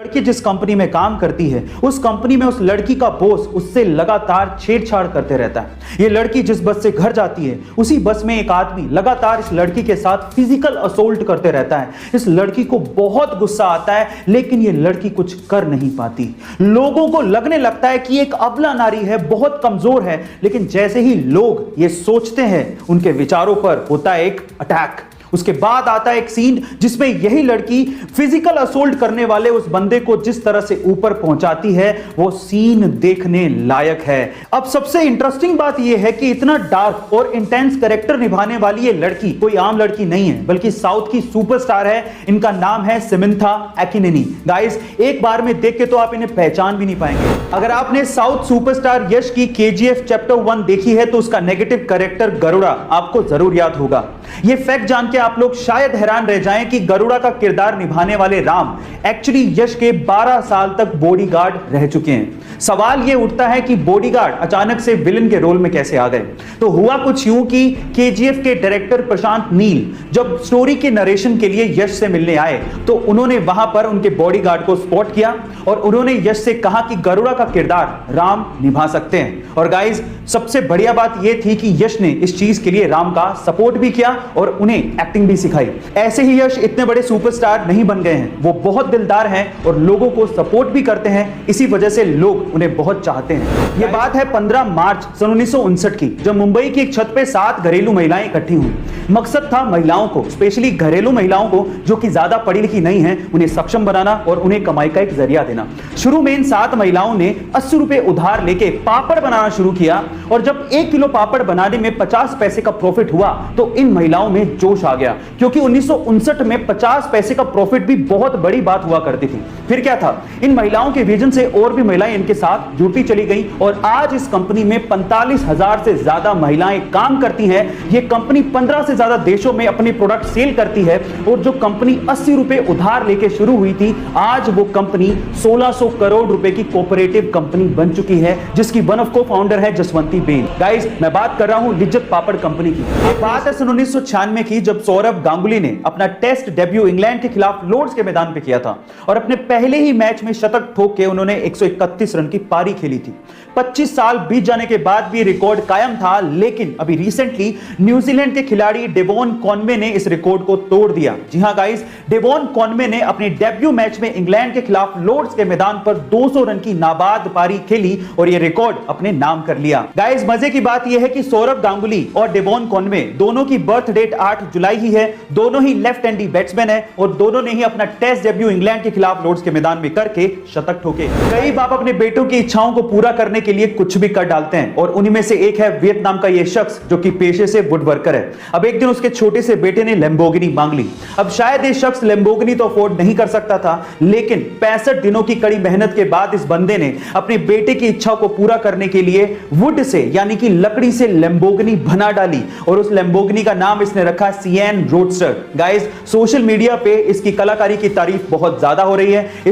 लड़की जिस कंपनी में काम करती है उस कंपनी में उस लड़की का बॉस उससे लगातार छेड़छाड़ करते रहता है। ये लड़की जिस बस से घर जाती है उसी बस में एक आदमी लगातार इस लड़की के साथ फिजिकल असोल्ट करते रहता है। इस लड़की को बहुत गुस्सा आता है लेकिन ये लड़की कुछ कर नहीं पाती। लोगों को लगने लगता है कि एक अबला नारी है, बहुत कमजोर है, लेकिन जैसे ही लोग ये सोचते हैं उनके विचारों पर होता है एक अटैक। उसके बाद आता है एक सीन जिसमें यही लड़की फिजिकल असोल्ट करने वाले उस बंदे को जिस तरह से ऊपर पहुंचाती है वो सीन देखने लायक है। अब सबसे इंटरेस्टिंग बात यह है कि इतना डार्क और इंटेंस कैरेक्टर निभाने वाली ये लड़की कोई आम लड़की नहीं है बल्कि साउथ की सुपरस्टार है। इनका नाम है समंथा अकिनेनी। गाइस, एक बार में देख के तो आप इन्हें पहचान भी नहीं पाएंगे। अगर आपने साउथ सुपरस्टार यश की KGF चैप्टर 1 देखी है तो उसका नेगेटिव कैरेक्टर गरुड़ा आपको जरूर याद होगा। यह फैक्ट जान के आप लोग शायद हैरान रह जाएं कि गरुड़ा का किरदार निभाने वाले राम एक्चुअली यश के 12 साल तक बॉडीगार्ड रह चुके हैं। सवाल यह उठता है कि बॉडीगार्ड अचानक से विलन के रोल में कैसे आ गए। तो हुआ कुछ यूं कि KGF के डायरेक्टर प्रशांत नील जब स्टोरी के नरेशन के लिए यश से मिलने आए तो उन्होंने वहां पर उनके बॉडीगार्ड को स्पॉट किया और उन्होंने यश से कहा कि गरुड़ा का किरदार राम निभा सकते हैं। और गाइस, सबसे बढ़िया बात यह थी कि यश ने इस चीज के लिए राम का सपोर्ट भी किया और उन्हें एक्टिंग भी सिखाई। ऐसे ही यश इतने बड़े सुपरस्टार नहीं बन गए हैं, वो बहुत दिलदार हैं और लोगों को सपोर्ट भी करते हैं। इसी वजह से लोग उन्हें बहुत चाहते हैं। यह बात है 15 मार्च सन 1959 की, जब मुंबई की एक छत पे 7 घरेलू महिलाएं इकट्ठी हुई। मकसद था महिलाओं को, स्पेशली घरेलू महिलाओं को जो कि ज्यादा पढ़ी लिखी नहीं है, उन्हें सक्षम बनाना और उन्हें कमाई का एक जरिया देना। शुरू में इन 7 महिलाओं ने 80 रुपए उधार लेके पापड़ बनाना शुरू किया और जब 1 किलो पापड़ बनाने में 50 पैसे का प्रॉफिट हुआ तो इन महिलाओं में जोश आ गया, क्योंकि 1959 में 50 पैसे का प्रॉफिट भी बहुत बड़ी बात हुआ करती थी। फिर क्या था, इन महिलाओं के विजन से और भी महिलाएं इनके साथ जुड़ती चली गई और आज इस कंपनी में 45,000 से ज्यादा महिलाएं काम करती हैं। ये कंपनी 15 से ज्यादा देशों में अपने प्रोडक्ट सेल करती है और जो कंपनी 80 रुपए उधार लेके शुरू हुई थी, आज वो कंपनी 1600 करोड़ रुपए की कोऑपरेटिव कंपनी बन चुकी है, जिसकी वन ऑफ को फाउंडर है जसवंती बेन। गाइस, मैं बात कर रहा हूं लिज्जत पापड़ कंपनी की। ये बात है सन 1996 की, जब सौरभ गांगुली ने अपना टेस्ट डेब्यू इंग्लैंड के खिलाफ लॉर्ड्स के मैदान पे किया था और अपने पहले ही मैच में शतक ठोक के उन्होंने 131 रन की पारी खेली थी। 25 साल बीत जाने के बाद भी रिकॉर्ड कायम था, लेकिन अभी रिसेंटली न्यूजीलैंड के खिलाड़ी डेवॉन कॉनवे ने इस रिकॉर्ड को तोड़ दिया। जी हां गाइस, डेवॉन कॉनवे ने अपने डेब्यू मैच में इंग्लैंड के खिलाफ लॉर्ड्स के मैदान पर 200 रन की नाबाद पारी खेली और यह रिकॉर्ड अपने नाम कर लिया। गाइस, मजे की बात यह है कि सौरभ गांगुली और डेवॉन कॉनवे दोनों की बर्थ डेट 8 जुलाई ही है। दोनों ही लेफ्ट हैंडी बैट्समैन है और दोनों ने ही अपना टेस्ट डेब्यू इंग्लैंड के खिलाफ लॉर्ड्स के मैदान में करके शतक ठोके। कई बाप अपने बेटों की इच्छाओं को पूरा करने के लिए कुछ भी कर डालते हैं और उन्हीं में से एक है वियतनाम का यह शख्स जो कि पेशे से वुड वर्कर है। अब एक दिन उसके छोटे से बेटे ने लैम्बोर्गिनी मांग ली। अब शायद ये शख्स लैम्बोर्गिनी तो अफोर्ड नहीं कर सकता था, लेकिन 65 दिनों की कड़ी मेहनत के बाद इस बंदे ने अपने बेटे की इच्छा को पूरा करने के लिए वुड से यानी कि लकड़ी से लैम्बोर्गिनी बना डाली और उस लैम्बोर्गिनी का नाम इसने रखा सिएन रोडस्टर। गाइस, सोशल मीडिया पे इसकी कलाकारी की तारीफ बहुत ज्यादा हो रही है।